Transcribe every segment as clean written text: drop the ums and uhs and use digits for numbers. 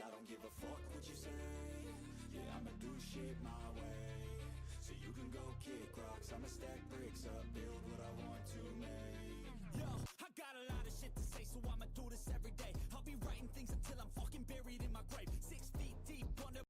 I don't give a fuck what you say. Yeah, I'ma do shit my way. So you can go kick rocks, I'ma stack bricks up, build what I want to make. Yo, I got a lot of shit to say, so I'ma do this every day. I'll be writing things until I'm fucking buried in my grave. 6 feet deep under.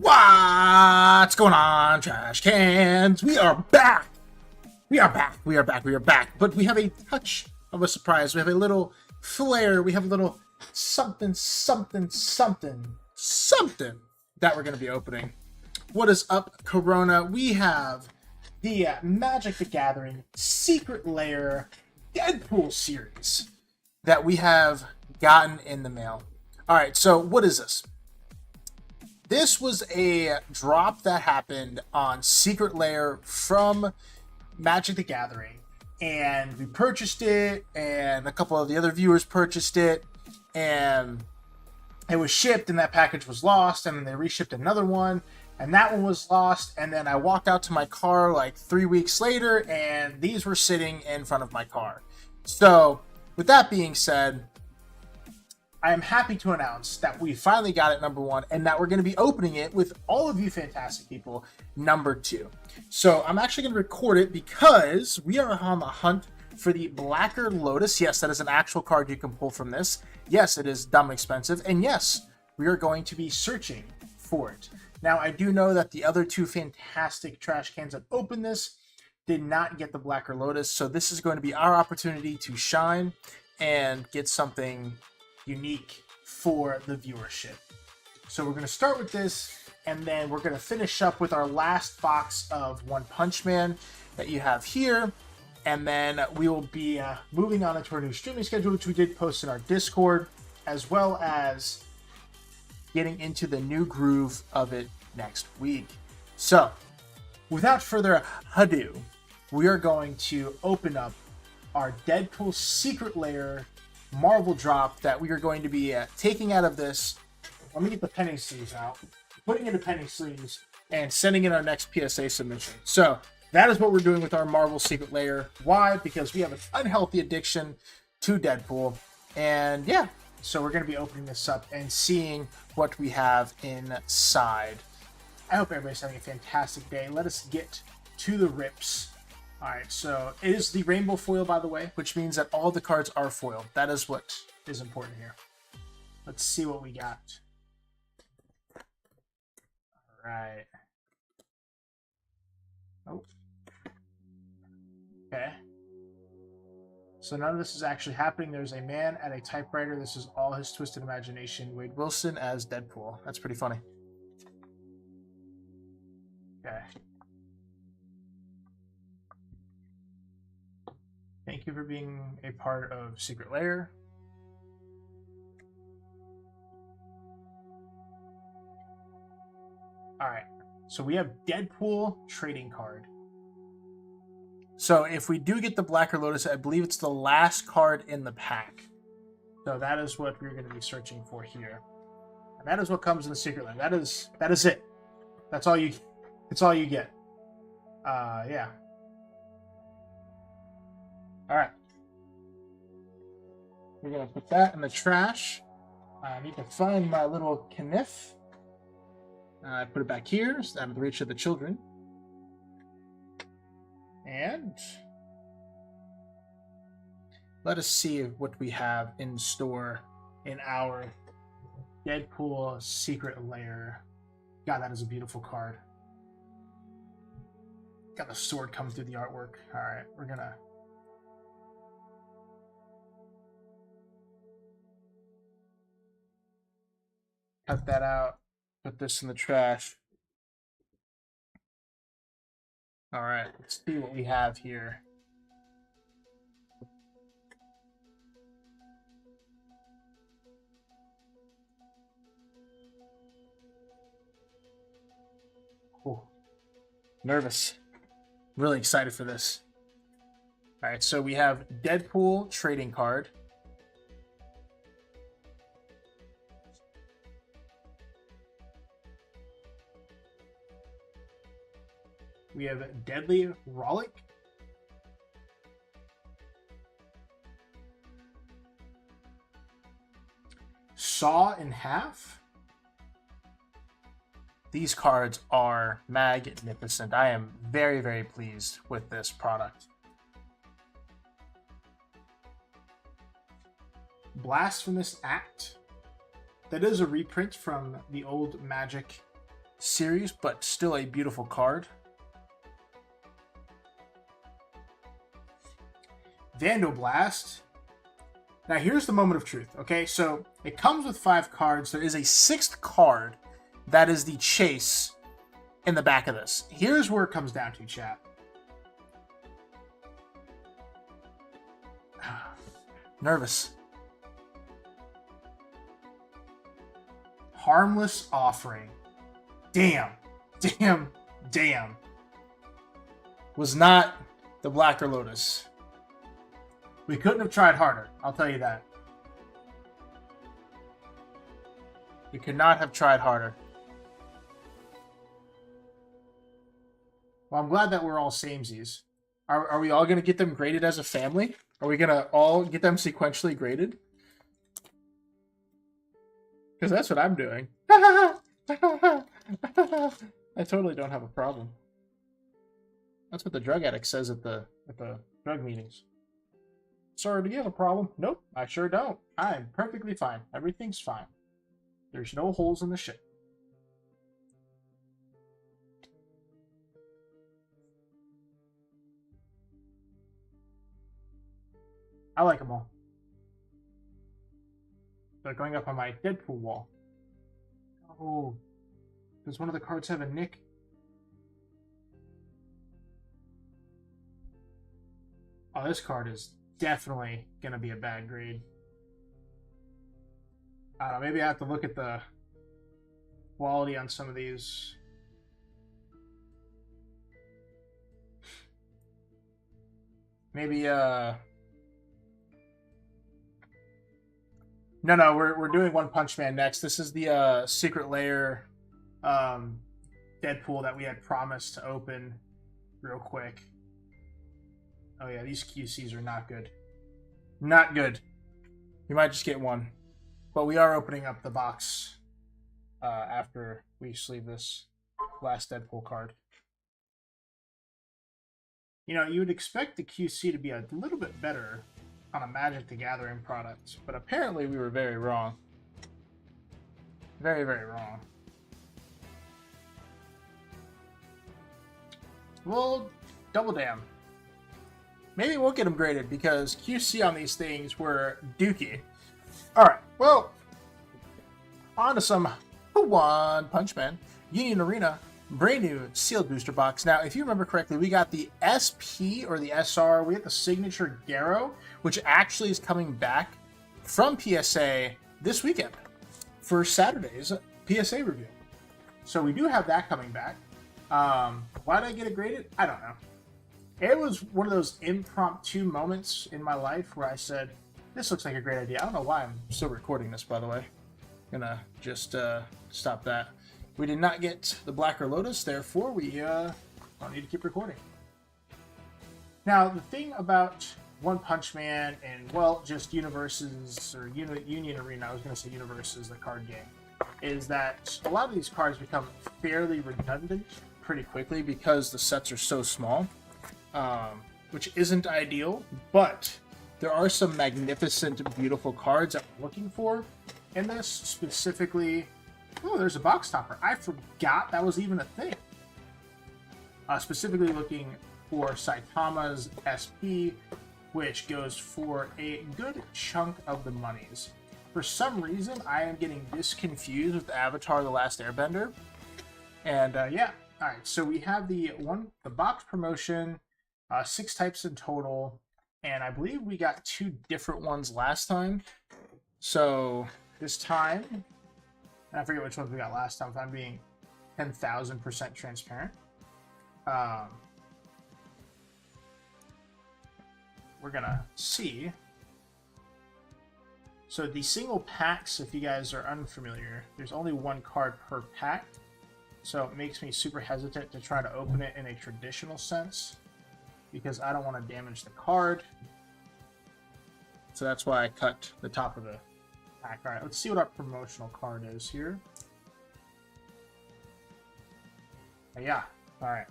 What's going on, trash cans? We are back. We are back. But we have a touch of a surprise. We have a little flair. We have a little something that we're going to be opening. What is up, Corona? We have the Magic the Gathering Secret Lair Deadpool series that we have gotten in the mail. All right, so what is this? This was a drop that happened on Secret Lair from Magic the Gathering, and we purchased it, and a couple of the other viewers purchased it, and it was shipped, and that package was lost, and then they reshipped another one, and that one was lost, and then I walked out to my car like 3 weeks later, and these were sitting in front of my car. So, with that being said, I am happy to announce that we finally got it, number one, and that we're going to be opening it with all of you fantastic people, number two. So I'm actually going to record it because we are on the hunt for the Blacker Lotus. Yes, that is an actual card you can pull from this. Yes, it is dumb expensive. And yes, we are going to be searching for it. Now, I do know that the other two fantastic trash cans that opened this did not get the Blacker Lotus. So this is going to be our opportunity to shine and get something unique for the viewership. So we're going to start with this, and then we're going to finish up with our last box of One Punch Man that you have here, and then we will be moving on into our new streaming schedule, which we did post in our Discord, as well as getting into the new groove of it next week. So without further ado, we are going to open up our Deadpool Secret Lair Marvel drop that we are going to be taking out of this. Let me get the penny sleeves out, putting in the penny sleeves, and sending in our next PSA submission. So that is what we're doing with our Marvel Secret Lair. Why? Because we have an unhealthy addiction to Deadpool. And yeah, so we're going to be opening this up and seeing what we have inside. I hope everybody's having a fantastic day. Let us get to the rips. All right, so it is the rainbow foil, by the way, which means that all the cards are foiled. That is what is important here. Let's see what we got. All right. Oh. Okay. So none of this is actually happening. There's a man at a typewriter. This is all his twisted imagination. Wade Wilson as Deadpool. That's pretty funny. Okay. Thank you for being a part of Secret Lair. Alright, so we have Deadpool trading card. So if we do get the Blacker Lotus, I believe it's the last card in the pack. So that is what we're going to be searching for here. And that is what comes in the Secret Lair. That is it. That's all you get. Yeah. All right. We're going to put that in the trash. I need to find my little kniff. I put it back here, so out of the reach of the children. And let us see what we have in store in our Deadpool Secret Lair. God, that is a beautiful card. Got the sword coming through the artwork. All right, we're gonna. Cut that out. Put this in the trash. All right, let's see what we have here. Ooh. Nervous. Really excited for this. All right, so we have Deadpool trading card. We have Deadly Rollick. Saw in Half. These cards are magnificent. I am very, very pleased with this product. Blasphemous Act. That is a reprint from the old Magic series, but still a beautiful card. Vandoblast. Now here's the moment of truth, okay? So it comes with 5 cards. There is a 6th card that is the chase in the back of this. Here's where it comes down to, chat. Nervous. Harmless Offering. Damn. Damn. Damn. Was not the Blacker Lotus. We couldn't have tried harder, I'll tell you that. We could not have tried harder. Well, I'm glad that we're all samesies. Are we all going to get them graded as a family? Are we going to all get them sequentially graded? Because that's what I'm doing. I totally don't have a problem. That's what the drug addict says at the drug meetings. Sorry, do you have a problem? Nope, I sure don't. I'm perfectly fine. Everything's fine. There's no holes in the ship. I like them all. They're going up on my Deadpool wall. Oh, does one of the cards have a nick? Oh, this card is definitely going to be a bad grade. I don't know, maybe I have to look at the quality on some of these. Maybe, No, we're doing One Punch Man next. This is the Secret Lair Deadpool that we had promised to open real quick. Oh yeah, these QCs are not good. Not good. You might just get one. But we are opening up the box after we sleeve this last Deadpool card. You know, you would expect the QC to be a little bit better on a Magic the Gathering product, but apparently we were very wrong. Very, very wrong. Well, double damn. Maybe we'll get them graded because QC on these things were dookie. Alright, well, on to some One Punch Man. Union Arena, brand new sealed booster box. Now, if you remember correctly, we got the SP or the SR. We got the signature Garo, which actually is coming back from PSA this weekend for Saturday's PSA review. So we do have that coming back. Why did I get it graded? I don't know. It was one of those impromptu moments in my life where I said, this looks like a great idea. I don't know why I'm still recording this, by the way. Gonna just stop that. We did not get the Blacker Lotus, therefore we don't need to keep recording. Now, the thing about One Punch Man and, well, just Universes, or Union Arena, I was going to say Universes, the card game, is that a lot of these cards become fairly redundant pretty quickly because the sets are so small, which isn't ideal, but there are some magnificent, beautiful cards that we're looking for in this, specifically. Oh, there's a box topper. I forgot that was even a thing. Specifically looking for Saitama's SP, which goes for a good chunk of the monies. For some reason, I am getting this confused with Avatar: The Last Airbender. And yeah, all right. So we have the box promotion, 6 types in total, and I believe we got 2 different ones last time. So this time, I forget which ones we got last time. If I'm being 10,000% transparent, we're gonna see. So the single packs, if you guys are unfamiliar, there's only 1 card per pack. So it makes me super hesitant to try to open it in a traditional sense because I don't want to damage the card. So that's why I cut the top of the pack. All right, let's see what our promotional card is here. Yeah, all right.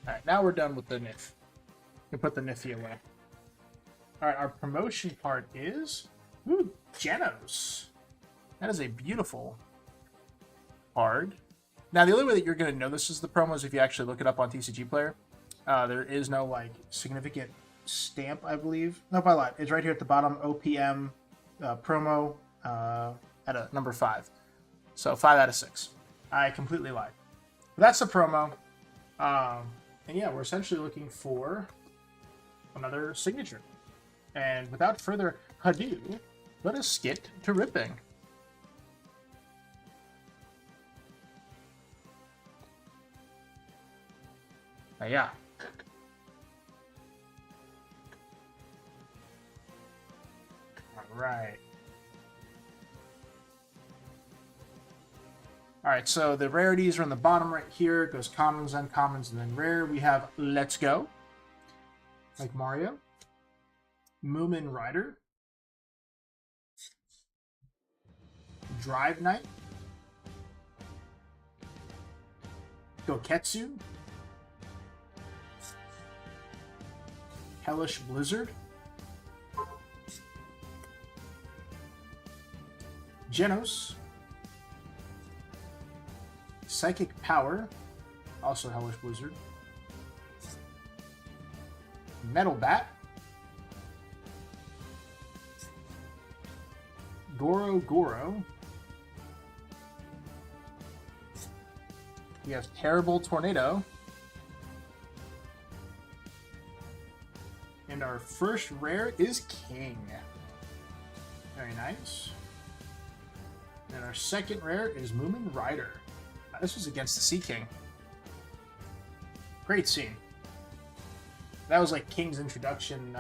All right, now we're done with the NIF. We put the Nifty away. All right, our promotion card is Genos. That is a beautiful card. Now, the only way that you're going to know this is the promo is if you actually look it up on TCG Player. There is no like significant stamp, I believe. Nope, I lied. It's right here at the bottom. OPM promo at a number 5. So 5 out of 6. I completely lied. But that's the promo. And yeah, we're essentially looking for another signature. And without further ado, let us get to ripping. Yeah. All right. All right, so the rarities are on the bottom right here. It goes commons, uncommons, and then rare. We have Let's Go, like Mario. Moomin Rider. Drive Knight. Goketsu. Hellish Blizzard. Genos. Psychic Power, also Hellish Blizzard. Metal Bat. Goro. We have Terrible Tornado. And our first rare is King. Very nice. And our second rare is Moomin Rider. This was against the Sea King. Great scene. That was like King's introduction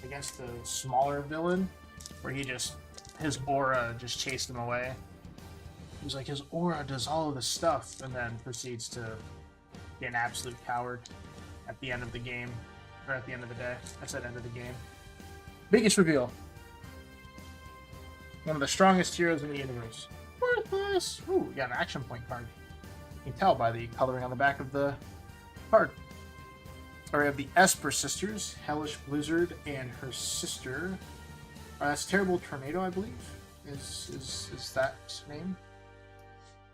against the smaller villain, where his aura just chased him away. He was like, his aura does all of the stuff, and then proceeds to be an absolute coward at the end of the game, or at the end of the day. I said end of the game. Biggest reveal. One of the strongest heroes in the universe. Worthless! Ooh, we got an action point card. You can tell by the coloring on the back of the card. Or we have the Esper sisters, Hellish Blizzard and her sister. That's Terrible Tornado, I believe. Is that name?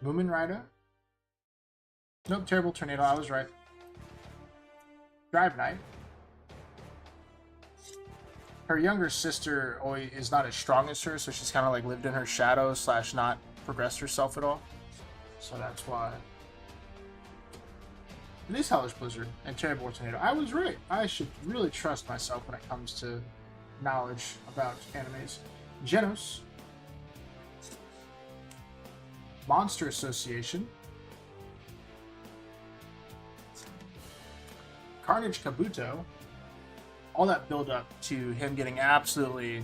Moomin Rider? Nope, Terrible Tornado, I was right. Drive Knight. Her younger sister is not as strong as her, so she's kind of like lived in her shadow / not progressed herself at all. So that's why. It is Hellish Blizzard and Terrible Tornado. I was right. I should really trust myself when it comes to knowledge about animes. Genos. Monster Association. Carnage Kabuto. All that build up to him getting absolutely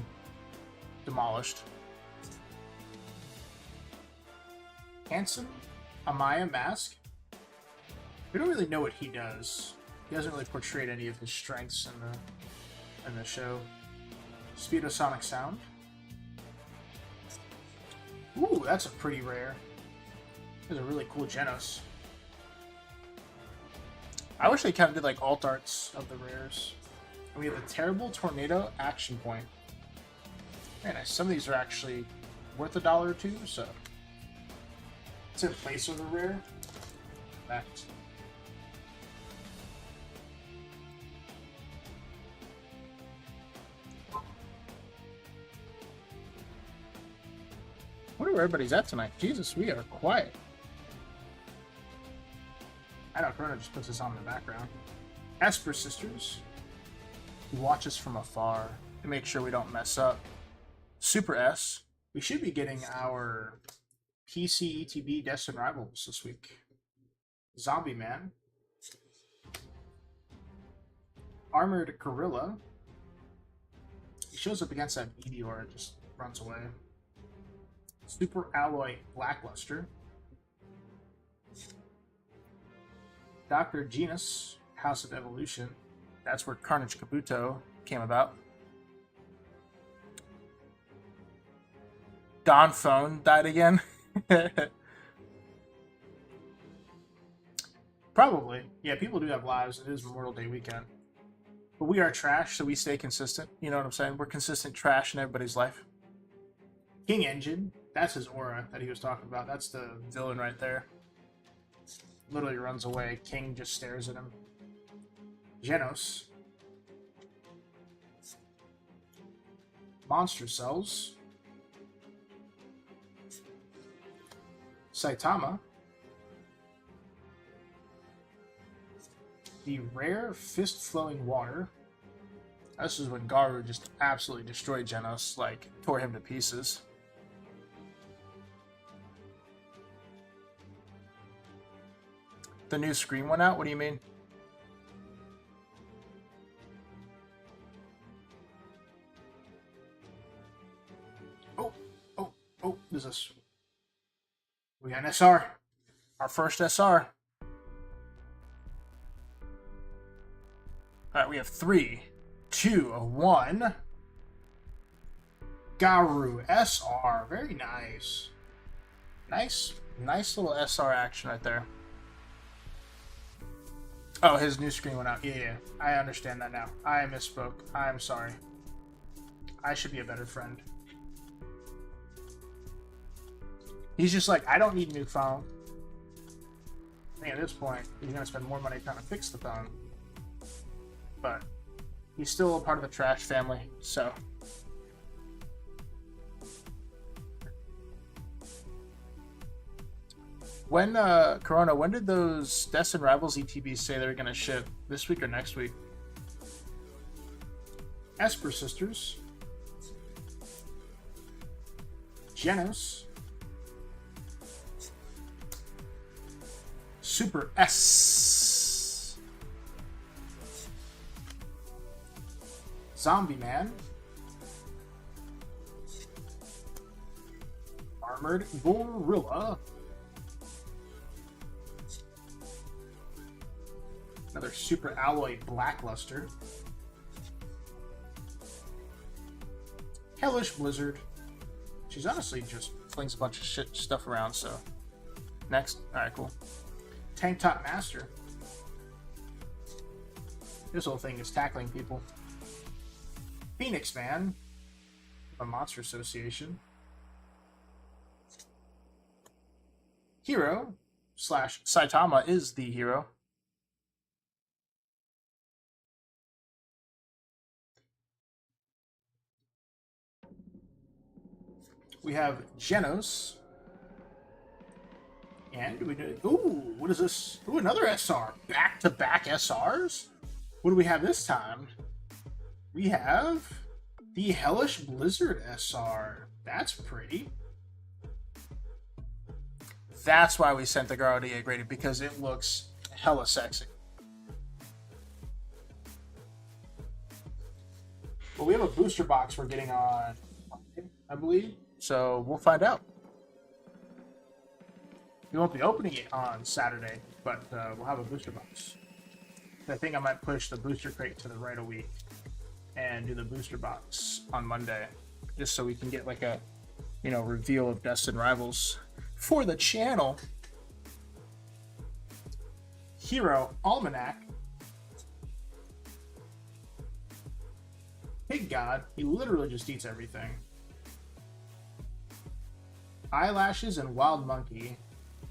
demolished. Handsome Amaya Mask. We don't really know what he does. He hasn't really portrayed any of his strengths in the show. Speedosonic Sound. Ooh, that's a pretty rare. That's a really cool Genos. I wish they kind of did like alt arts of the rares. And we have a Terrible Tornado action point. Very nice. Some of these are actually worth $1 or $2, so it's in place of the rare. effect. I wonder where everybody's at tonight. Jesus, we are quiet. I know Corona just puts us on in the background. Esper Sisters, who watch us from afar to make sure we don't mess up. Super S, we should be getting our PC ETB Destined Rivals this week. Zombie Man. Armored Gorilla. He shows up against that Meteor and just runs away. Super Alloy Blackluster. Dr. Genos, House of Evolution. That's where Carnage Kabuto came about. Don Phone died again. Probably. Yeah, people do have lives. It is Memorial Day weekend. But we are trash, so we stay consistent. You know what I'm saying? We're consistent trash in everybody's life. King Engine. That's his aura that he was talking about. That's the villain right there. Literally runs away. King just stares at him. Genos. Monster Cells. Saitama. The rare fist-flowing water. This is when Garu just absolutely destroyed Genos, like, tore him to pieces. The new screen went out? What do you mean? Oh, there's this. We got an SR. Our first SR. Alright, we have 3, 2, 1. Garu SR. Very nice. Nice little SR action right there. Oh, his new screen went out. Yeah. I understand that now. I misspoke. I'm sorry. I should be a better friend. He's just like, I don't need a new phone. I think at this point, he's going to spend more money trying to fix the phone. But he's still a part of the trash family, so. When, Corona, when did those Destined Rivals ETBs say they were going to ship? This week or next week? Esper Sisters. Genos. Super S. Zombie Man. Armored Gorilla. Another Super Alloy Blackluster. Hellish Blizzard. She's honestly just flings a bunch of shit stuff around, so. Next. Alright, cool. Tank Top Master. This whole thing is tackling people. Phoenix Man. A Monster Association. Hero / Saitama is the hero. We have Genos. And we do. Ooh, what is this? Ooh, another SR. Back-to-back SRs? What do we have this time? We have the Hellish Blizzard SR. That's pretty. That's why we sent the girl to get graded, because it looks hella sexy. Well, we have a booster box we're getting on, I believe. So we'll find out. We won't be opening it on Saturday, but we'll have a booster box. I think I might push the booster crate to the right a week and do the booster box on Monday, just so we can get like a, reveal of Destined Rivals for the channel. Hero Almanac. Pig God, he literally just eats everything. Eyelashes and Wild Monkey.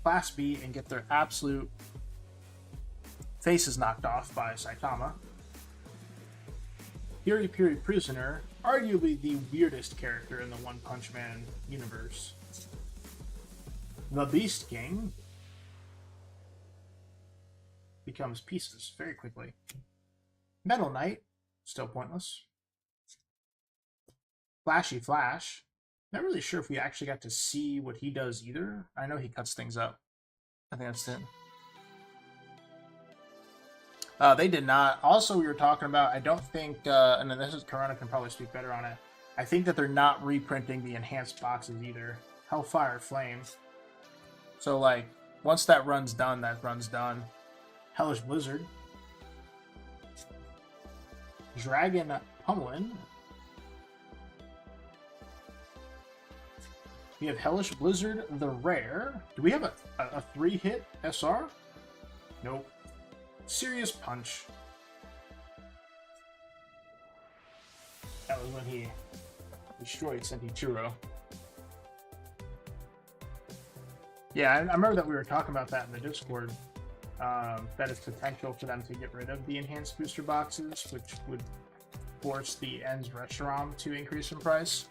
Class B and get their absolute face is knocked off by Saitama. Fury Prisoner, arguably the weirdest character in the One Punch Man universe. The Beast King becomes pieces very quickly. Metal Knight, still pointless. Flashy Flash. Not really sure if we actually got to see what he does either. I know he cuts things up. I think that's it. They did not. Also, we were talking about, I don't think, and then this is Corona can probably speak better on it. I think that they're not reprinting the enhanced boxes either. Hellfire Flame. So, like, once that run's done, that run's done. Hellish Blizzard. Dragon Pummelin. We have Hellish Blizzard, the rare. Do we have a 3-hit SR? Nope. Serious Punch. That was when he destroyed Sentichuro. Yeah, I remember that we were talking about that in the Discord. That it's potential for them to get rid of the enhanced booster boxes, which would force the Ends Reshiram to increase in price.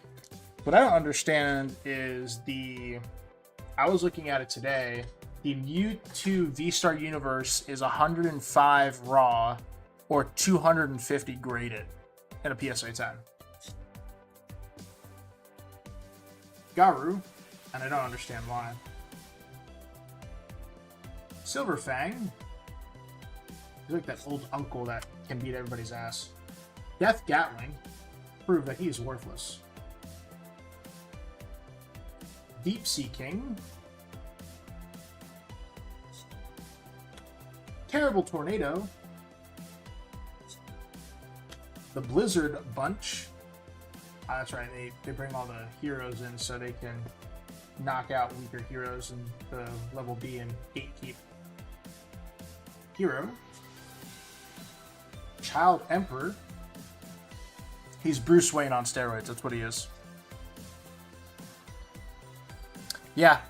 What I don't understand is I was looking at it today. The Mewtwo V-Star Universe is 105 raw or 250 graded in a PSA 10. Garu, and I don't understand why. Silverfang. He's like that old uncle that can beat everybody's ass. Death Gatling. Prove that he's worthless. Deep Sea King. Terrible Tornado. The Blizzard Bunch. That's right, they bring all the heroes in so they can knock out weaker heroes in the level B and gatekeep. Hero. Child Emperor. He's Bruce Wayne on steroids, that's what he is. Yeah.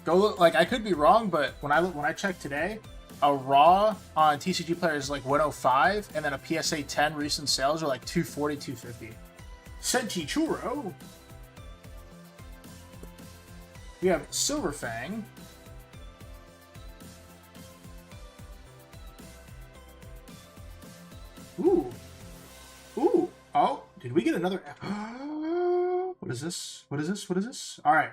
Go look, like, I could be wrong, but when I checked today, a raw on TCG Player is like 105, and then a PSA 10 recent sales are like 240, 250. Sentichuro. We have Silverfang. Ooh. Ooh. Oh, did we get another? What is this? What is this? What is this? All right.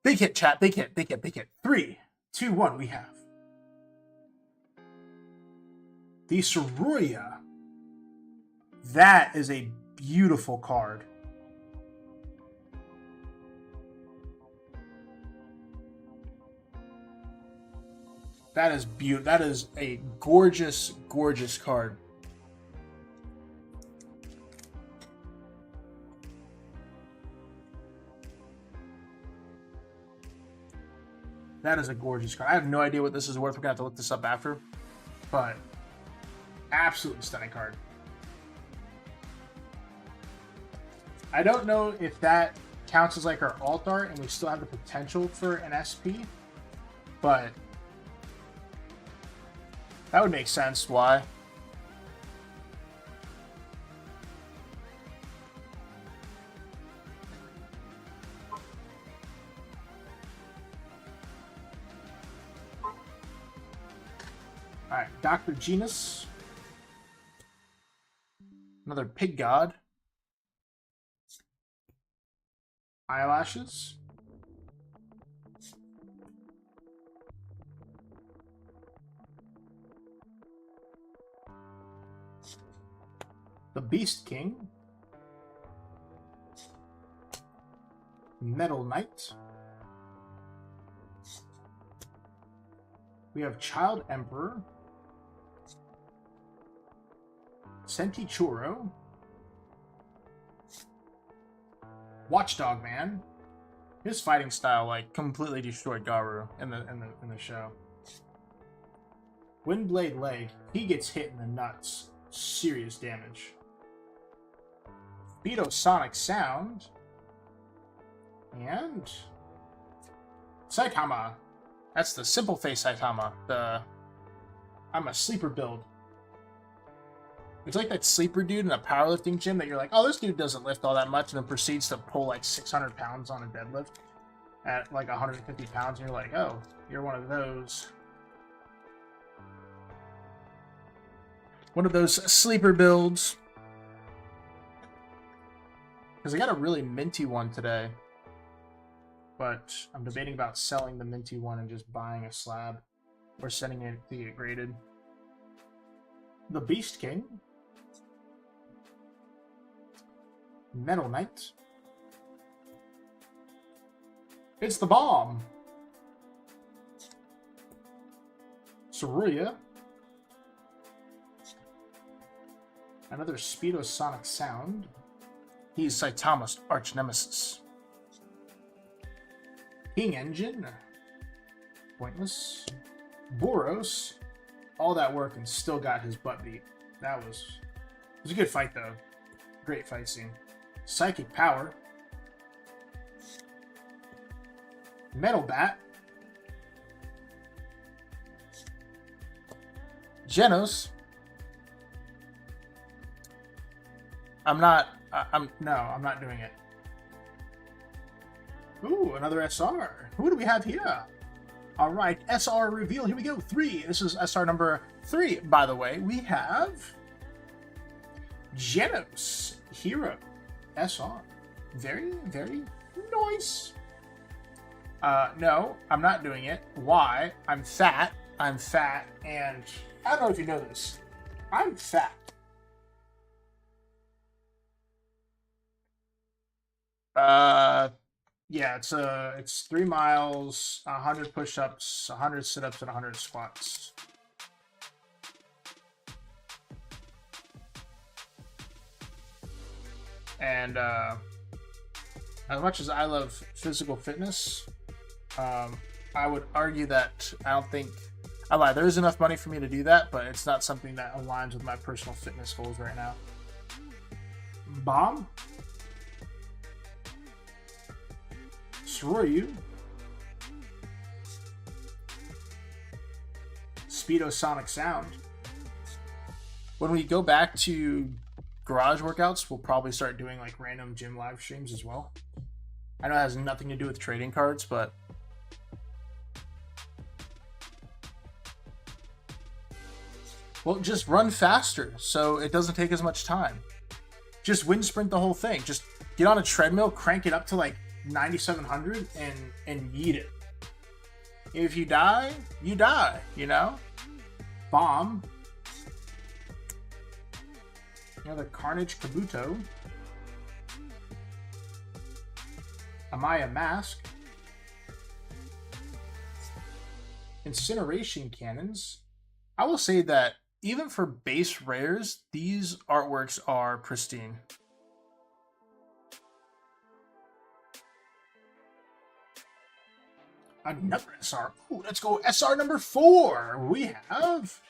Big hit, chat. Big hit, big hit, big hit. 3, 2, 1, we have the Soroya. That is a beautiful card. That is beautiful. That is a gorgeous, gorgeous card. That is a gorgeous card. I have no idea what this is worth. We're going to have to look this up after. But absolutely stunning card. I don't know if that counts as like our alt art and we still have the potential for an SP. But that would make sense. Why? Alright, Dr. Genos. Another Pig God. Eyelashes. The Beast King. Metal Knight. We have Child Emperor. Sentichuro. Watchdog Man. His fighting style like completely destroyed Garu in the show. Windblade Leg. He gets hit in the nuts. Serious damage. Beto Sonic Sound. And Saitama. That's the Simple Face Saitama. The I'm a sleeper build. It's like that sleeper dude in a powerlifting gym that you're like, oh, this dude doesn't lift all that much, and then proceeds to pull like 600 pounds on a deadlift at like 150 pounds, and you're like, oh, you're one of those. One of those sleeper builds. Because I got a really minty one today. But I'm debating about selling the minty one and just buying a slab. Or sending it to get graded. The Beast King. Metal Knight. It's the bomb. Saruya. Another Speedosonic Sound. He's Saitama's arch nemesis. King Engine. Pointless. Boros. All that work and still got his butt beat. It was a good fight though. Great fight scene. Psychic Power. Metal Bat. Genos. I'm not doing it. Ooh, another SR. Who do we have here? All right, SR reveal. Here we go. 3. This is SR number 3, by the way. We have Genos Hero SR. Very, very nice. No, I'm not doing it. Why? I'm fat, and I don't know if you know this. I'm fat. Yeah, it's 3 miles, 100 push-ups, 100 sit-ups, and 100 squats. And as much as I love physical fitness, I would argue that I don't think I lie. There is enough money for me to do that, but it's not something that aligns with my personal fitness goals right now. Bomb. Soryu. Speedosonic Sound. When we go back to garage workouts, we'll probably start doing like random gym live streams as well. I know it has nothing to do with trading cards, but well, just run faster so it doesn't take as much time. Just wind sprint the whole thing. Just get on a treadmill, crank it up to like 9,700 and yeet it. If you die, you die, you know? Bomb. Another Carnage Kabuto. Amaya Mask. Incineration Cannons. I will say that even for base rares, these artworks are pristine. Another SR. Ooh, let's go SR number 4. We have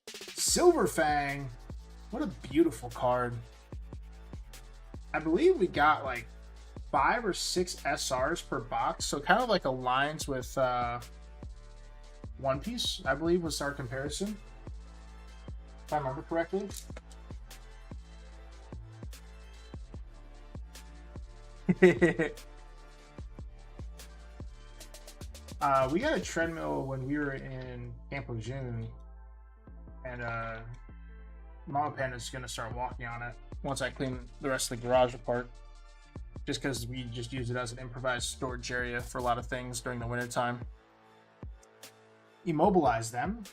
Silverfang. What a beautiful card. I believe we got like 5 or 6 SRs per box, so kind of like aligns with One Piece, I believe was our comparison, if I remember correctly. We got a treadmill when we were in Campo June, and Mama Panda's gonna start walking on it once I clean the rest of the garage apart. Just because we just use it as an improvised storage area for a lot of things during the winter time. Immobilize them,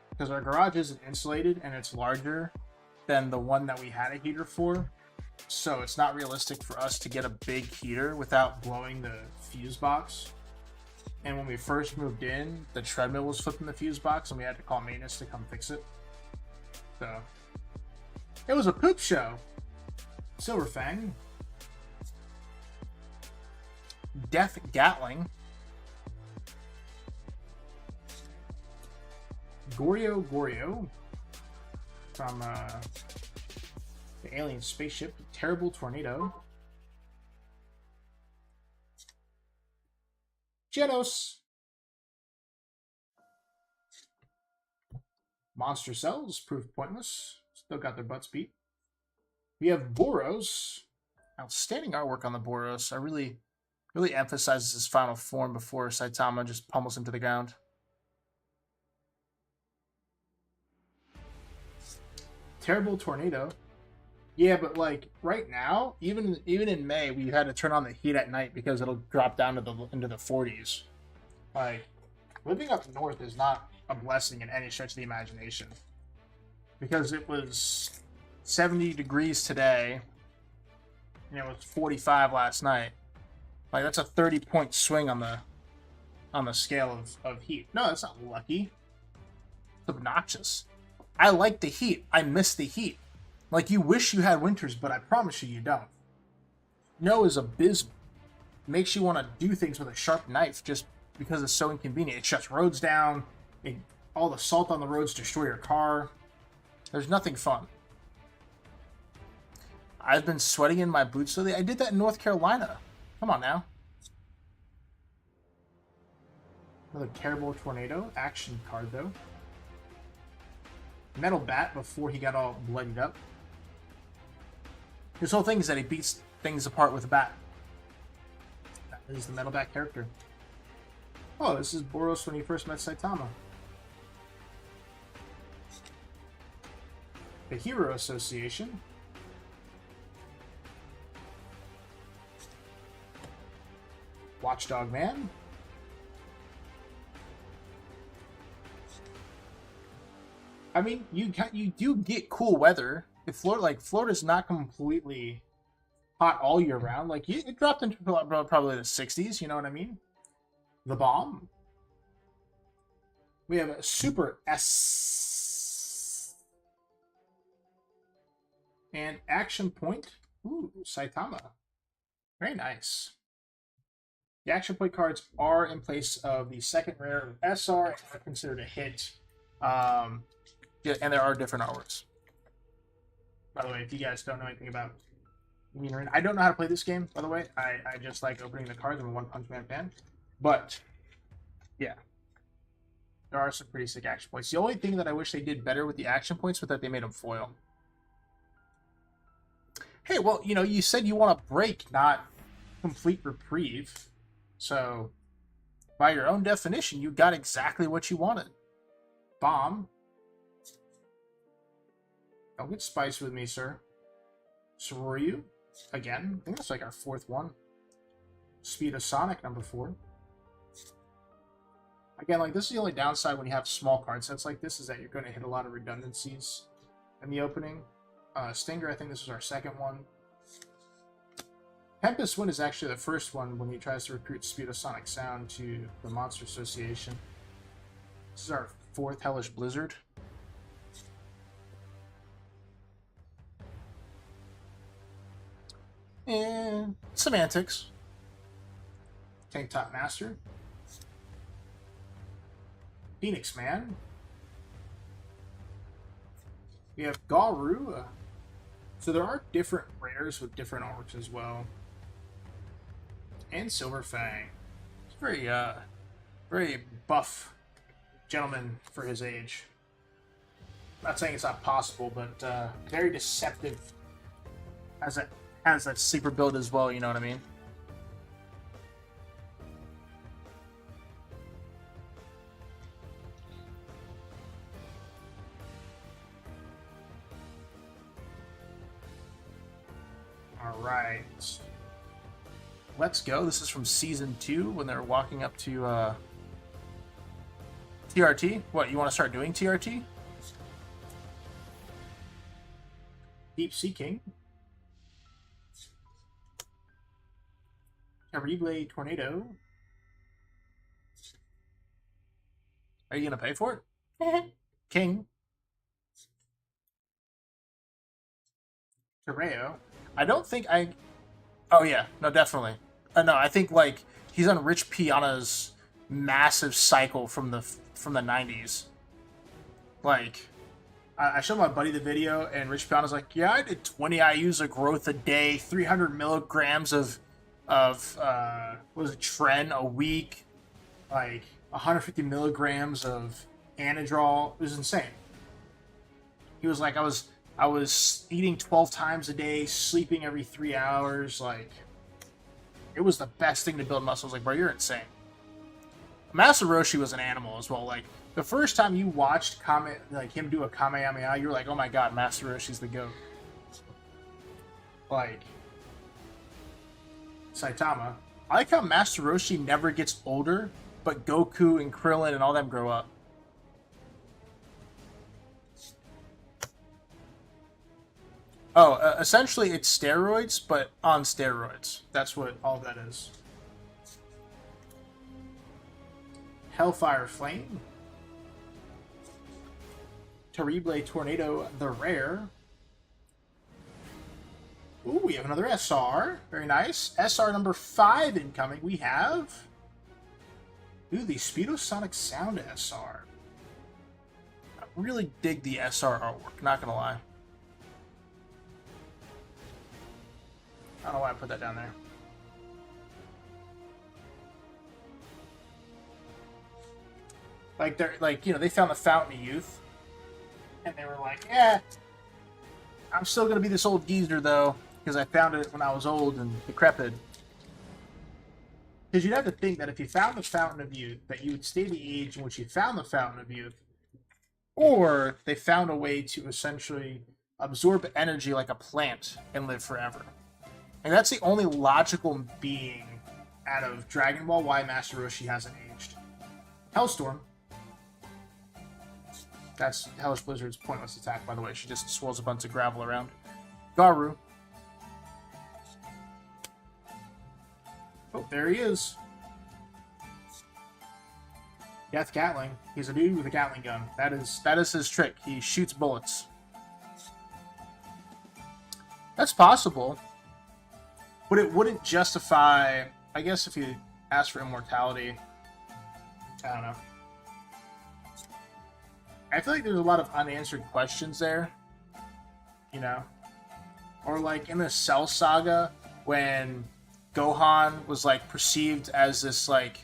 because our garage isn't insulated and it's larger than the one that we had a heater for, so it's not realistic for us to get a big heater without blowing the fuse box. And when we first moved in, the treadmill was flipping the fuse box and we had to call maintenance to come fix it. So it was a poop show. Silverfang. Death Gatling. Goryo from the alien spaceship. Terrible Tornado. Genos. Monster Cells, proved pointless. Still got their butts beat. We have Boros. Outstanding artwork on the Boros. I really emphasizes his final form before Saitama just pummels him to the ground. Terrible Tornado. Yeah, but like right now, even in May, we had to turn on the heat at night because it'll drop down to into the 40s. Like, living up north is not a blessing in any stretch of the imagination. Because it was 70 degrees today, and it was 45 last night. Like, that's a 30-point swing on the scale of heat. No, that's not lucky. It's obnoxious. I like the heat. I miss the heat. Like, you wish you had winters, but I promise you, you don't. Snow is abysmal. Makes you want to do things with a sharp knife just because it's so inconvenient. It shuts roads down. All the salt on the roads destroy your car. There's nothing fun. I've been sweating in my boots lately. I did that in North Carolina. Come on now. Another terrible Tornado. Action card, though. Metal Bat before he got all bloodied up. His whole thing is that he beats things apart with a bat. That is the Metal Bat character. Oh, this is Boros when he first met Saitama. The Hero Association. Watchdog Man. I mean, you do get cool weather. If Florida's not completely hot all year round. Like, it dropped into probably the 60s. You know what I mean? The Bomb. We have a Super S and Action Point. Ooh, Saitama. Very nice. The Action Point cards are in place of the second rare of SR and are considered a hit. Yeah, and there are different artworks. By the way, if you guys don't know anything about Mean Arena, I don't know how to play this game, by the way. I just like opening the cards. I'm a One Punch Man fan. But, yeah. There are some pretty sick action points. The only thing that I wish they did better with the action points was that they made them foil. Hey, well, you know, you said you want a break, not complete reprieve. So, by your own definition, you got exactly what you wanted. Bomb. Don't get spice with me, sir. Soryu. Again. I think that's like our fourth one. Speed of Sonic, number 4. Again, like, this is the only downside when you have small card sets like this, is that you're going to hit a lot of redundancies in the opening. Stinger, I think this is our second one. Tempest Wind is actually the first one when he tries to recruit Speed of Sonic Sound to the Monster Association. This is our 4th Hellish Blizzard. And Semantics. Tank Top Master. Phoenix Man. We have Garu. So there are different rares with different arcs as well. And Silver Fang. It's very buff gentleman for his age. Not saying it's not possible, but very deceptive. Has that sleeper build as well, you know what I mean? Alright. Let's go. This is from Season 2, when they're walking up to TRT. What, you want to start doing TRT? Deep Sea King. Terrible Tornado. Are you going to pay for it? King. Terreo. I don't think I... Oh, yeah. No, definitely. No, I think, like, he's on Rich Piana's massive cycle from the 90s. Like, I showed my buddy the video, and Rich Piana's like, yeah, I did 20 IUs of growth a day, 300 milligrams of what was it, Tren a week, like 150 milligrams of Anadrol. It was insane. He was like, I was eating 12 times a day, sleeping every 3 hours. Like, it was the best thing to build muscle. I was like, bro, you're insane. Master Roshi was an animal as well. Like, the first time you watched him do a Kamehameha, you were like, oh my god, Master Roshi's the GOAT. Like, Saitama. I like how Master Roshi never gets older, but Goku and Krillin and all them grow up. Oh, essentially it's steroids, but on steroids. That's what all that is. Hellfire Flame. Terrible Tornado, the rare. Ooh, we have another SR. Very nice. SR number 5 incoming. We have... Ooh, the Speedosonic Sound SR. I really dig the SR artwork, not gonna lie. I don't know why I put that down there. Like, they're like, you know, they found the Fountain of Youth, and they were like, "Yeah, I'm still gonna be this old geezer though, because I found it when I was old and decrepit." Because you'd have to think that if you found the Fountain of Youth, that you would stay the age in which you found the Fountain of Youth, or they found a way to essentially absorb energy like a plant and live forever. And that's the only logical being out of Dragon Ball why Master Roshi hasn't aged. Hellstorm. That's Hellish Blizzard's pointless attack, by the way. She just swirls a bunch of gravel around. Garu. Oh, there he is. Death Gatling. He's a dude with a Gatling gun. That is his trick. He shoots bullets. That's possible. But it wouldn't justify... I guess if you ask for immortality... I don't know. I feel like there's a lot of unanswered questions there. You know? Or like in the Cell Saga, when Gohan was like perceived as this like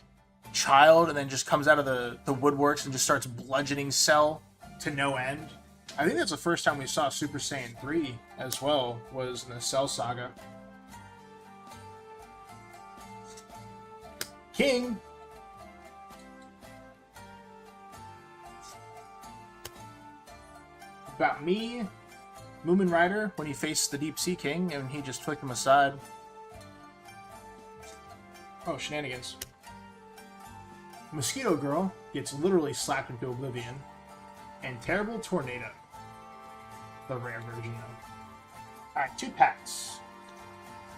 child and then just comes out of the woodworks and just starts bludgeoning Cell to no end. I think that's the first time we saw Super Saiyan 3 as well, was in the Cell Saga. King! About me, Moomin Rider, when he faced the Deep Sea King and he just took him aside. Oh, shenanigans. Mosquito Girl gets literally slapped into oblivion. And Terrible Tornado. The rare version of. Alright, 2 packs.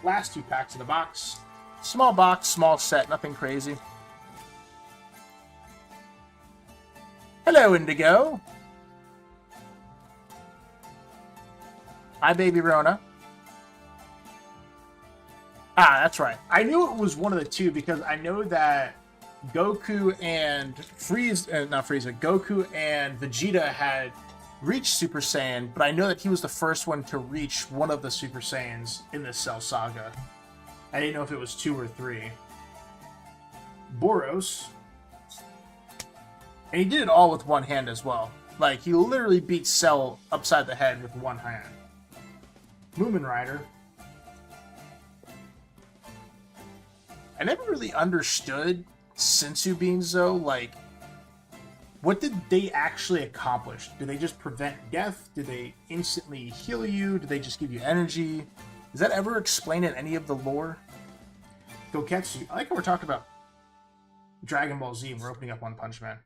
Last 2 packs of the box. Small box, small set, nothing crazy. Hello, Indigo. Hi, Baby Rona. Ah, that's right. I knew it was one of the two because I know that Goku and Goku and Vegeta had reached Super Saiyan, but I know that he was the first one to reach one of the Super Saiyans in the Cell Saga. I didn't know if it was 2 or 3. Boros. And he did it all with one hand as well. Like, he literally beat Cell upside the head with one hand. Moomin Rider. I never really understood Senzu beans, though. Like, what did they actually accomplish? Do they just prevent death? Do they instantly heal you? Do they just give you energy? Is that ever explained in any of the lore? Goketsu. I like how we're talking about Dragon Ball Z and we're opening up One Punch Man.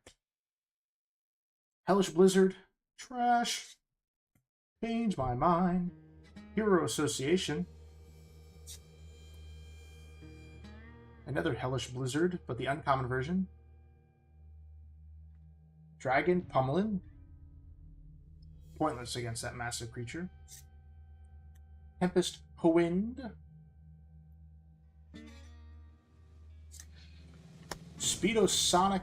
Hellish Blizzard. Trash. Change my mind. Hero Association. Another Hellish Blizzard, but the uncommon version. Dragon Pummelin. Pointless against that massive creature. Tempest Wind. Speedosonic.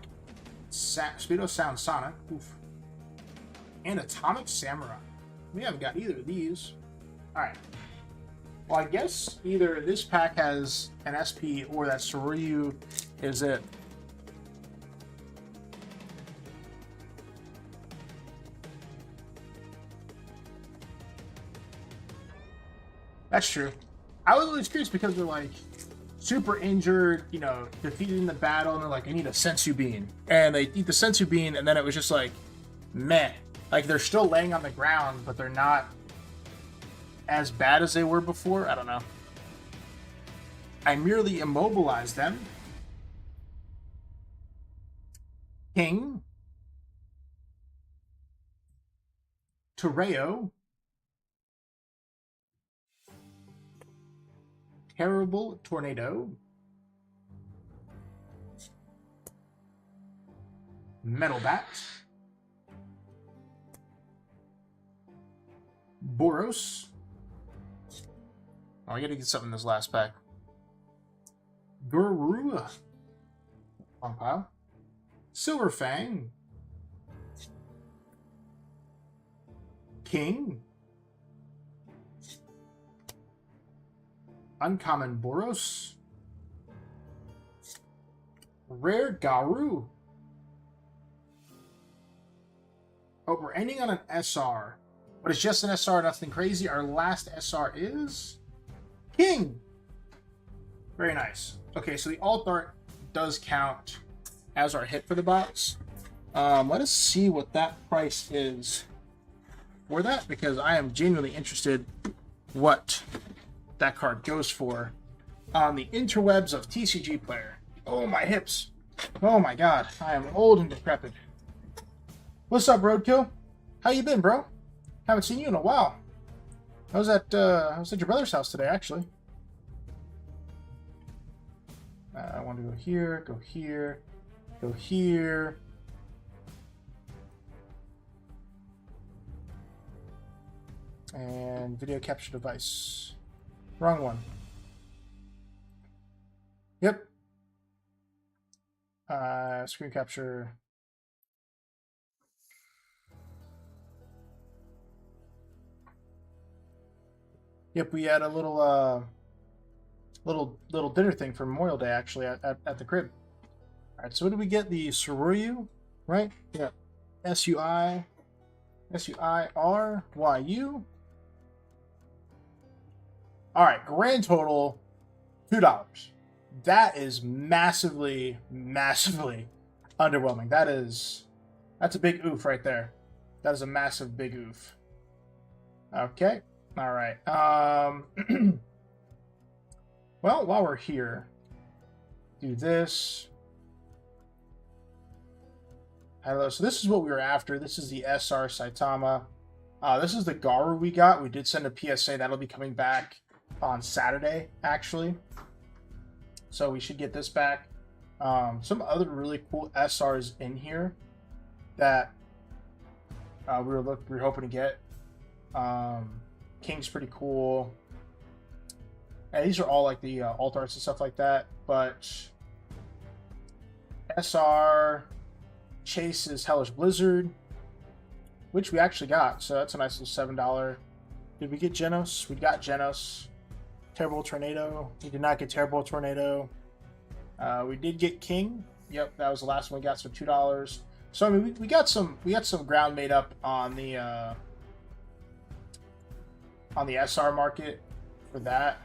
Speedosound Sonic. Oof. And Atomic Samurai. We haven't got either of these. Alright. Well, I guess either this pack has an SP or that Soryu is it. That's true. I was always curious because they're like super injured, you know, defeated in the battle, and they're like, I need a sensu bean. And they eat the sensu bean, and then it was just like, meh. Like, they're still laying on the ground, but they're not as bad as they were before. I don't know. I merely immobilized them. King. Toreo. Terrible Tornado. Metal Bat. Boros. Oh, I gotta get something in this last pack. Guru. Long pile. Silver Fang. King. Uncommon Boros. Rare Garu. Oh, we're ending on an SR. But it's just an SR, nothing crazy. Our last SR is King. Very nice. Okay, so the alt art does count as our hit for the box. Let us see what that price is for that, because I am genuinely interested what that card goes for on the interwebs of TCG Player. Oh, my hips. Oh my god, I am old and decrepit. What's up, Roadkill? How you been, bro? Haven't seen you in a while. I was at your brother's house today, actually. I want to go here, go here, go here. And video capture device. Wrong one. Yep. Screen capture. Yep, we had a little dinner thing for Memorial Day, actually, at the crib. All right, so what did we get? The Suryu, right? Yeah. SUIRYU. All right, grand total $2. That is massively underwhelming. That's a big oof right there. That is a massive big oof. Okay. All right. Well, while we're here, do this. Hello. So this is what we were after. This is the SR Saitama. This is the Garu we got. We did send a PSA. That'll be coming back on Saturday, actually. So we should get this back. Some other really cool SRs in here that we were hoping to get. King's pretty cool. And these are all like the alt arts and stuff like that. But SR Chase is Hellish Blizzard, which we actually got. So that's a nice little $7. Did we get Genos? We got Genos. Terrible Tornado. We did not get Terrible Tornado. We did get King. Yep, that was the last one we got for $2. So I mean, we got some ground made up on the SR market for that.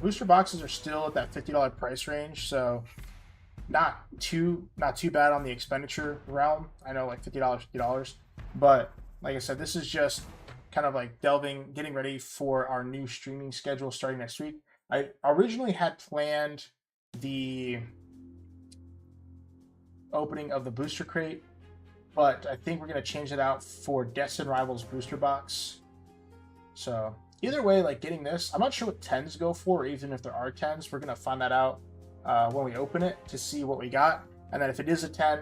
Booster boxes are still at that $50 price range, so not too bad on the expenditure realm. I know, like $50, but like I said, this is just kind of like getting ready for our new streaming schedule starting next week. I originally had planned the opening of the booster crate, but I think we're going to change it out for Destin Rivals booster box. So either way, like getting this, I'm not sure what 10s go for, or even if there are 10s. We're going to find that out when we open it to see what we got. And then if it is a 10,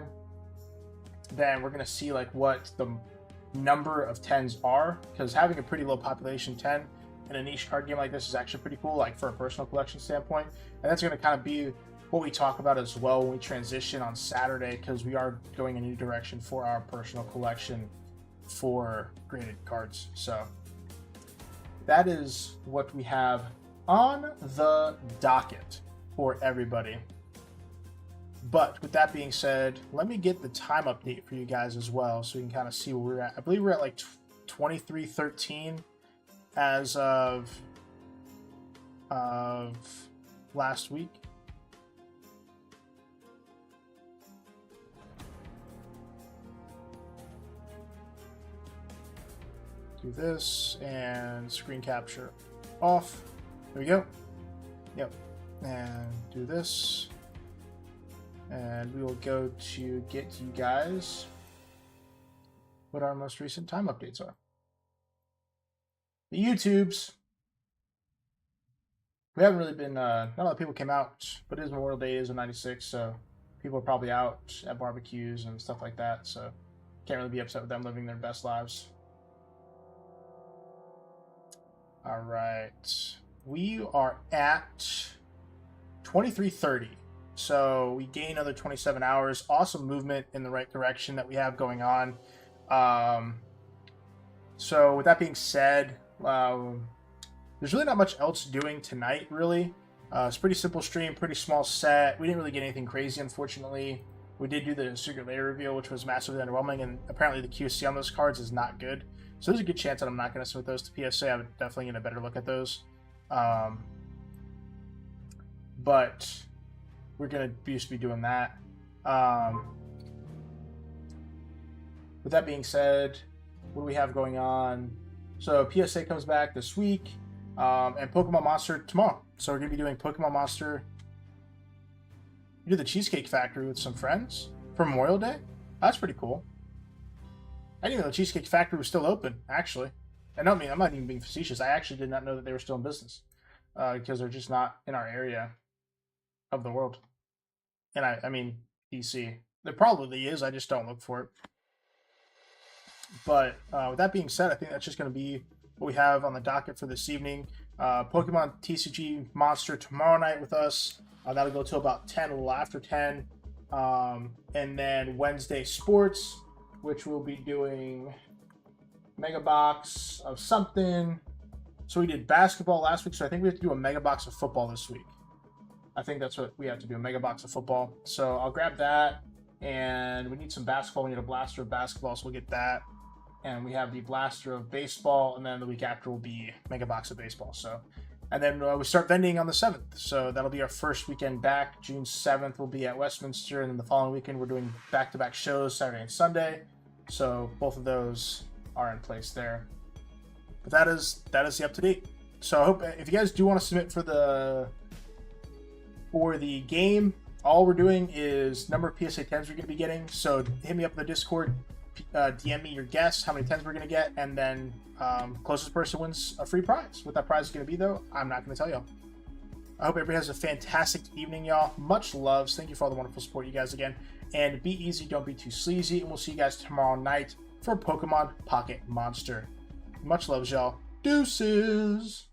then we're going to see like what the number of 10s are, because having a pretty low population 10 in a niche card game like this is actually pretty cool, like for a personal collection standpoint. And that's going to kind of be what we talk about as well when we transition on Saturday, because we are going a new direction for our personal collection for graded cards. So that is what we have on the docket for everybody. But with that being said, let me get the time update for you guys as well, so we can kind of see where we're at. I believe we're at like 23:13 as of last week. Do this and screen capture off. There we go. Yep. And do this. And we will go to get to you guys what our most recent time updates are. The YouTubes. We haven't really been, not a lot of people came out, but it is Memorial Day, it is in 96, so people are probably out at barbecues and stuff like that, so can't really be upset with them living their best lives. Alright, we are at 23:30, so we gain another 27 hours. Awesome movement in the right direction that we have going on. So with that being said, there's really not much else doing tonight, really. It's a pretty simple stream, pretty small set. We didn't really get anything crazy, unfortunately. We did do the secret layer reveal, which was massively underwhelming, and apparently the QC on those cards is not good. So there's a good chance that I'm not going to submit those to PSA. I'm definitely going to better look at those. But we're going to just be doing that. With that being said, what do we have going on? So PSA comes back this week, and Pokemon Monster tomorrow. So we're going to be doing Pokemon Monster. We do the Cheesecake Factory with some friends for Memorial Day. That's pretty cool. I didn't even know the Cheesecake Factory was still open, actually. And I mean, I'm not even being facetious. I actually did not know that they were still in business because they're just not in our area of the world. And I mean, DC. There probably is. I just don't look for it. But with that being said, I think that's just going to be what we have on the docket for this evening. Pokemon TCG Monster tomorrow night with us. That'll go till about 10, a little after 10. And then Wednesday Sports, which we'll be doing Mega Box of something. So we did basketball last week, so I think we have to do a Mega Box of football this week. I think that's what we have to do, a Mega Box of football. So I'll grab that, and we need some basketball. We need a blaster of basketball, so we'll get that. And we have the blaster of baseball, and then the week after will be Mega Box of baseball. So, and then we start vending on the 7th. So that'll be our first weekend back. June 7th will be at Westminster, and then the following weekend we're doing back-to-back shows Saturday and Sunday. So both of those are in place there. But that is the up-to-date. So I hope if you guys do want to submit for the game, all we're doing is number of PSA 10s we're going to be getting. So hit me up in the Discord, DM me your guess, how many 10s we're going to get, and then closest person wins a free prize. What that prize is going to be, though, I'm not going to tell y'all. I hope everybody has a fantastic evening, y'all. Much loves. Thank you for all the wonderful support, you guys, again. And be easy, don't be too sleazy. And we'll see you guys tomorrow night for Pokemon Pocket Monster. Much loves, y'all. Deuces!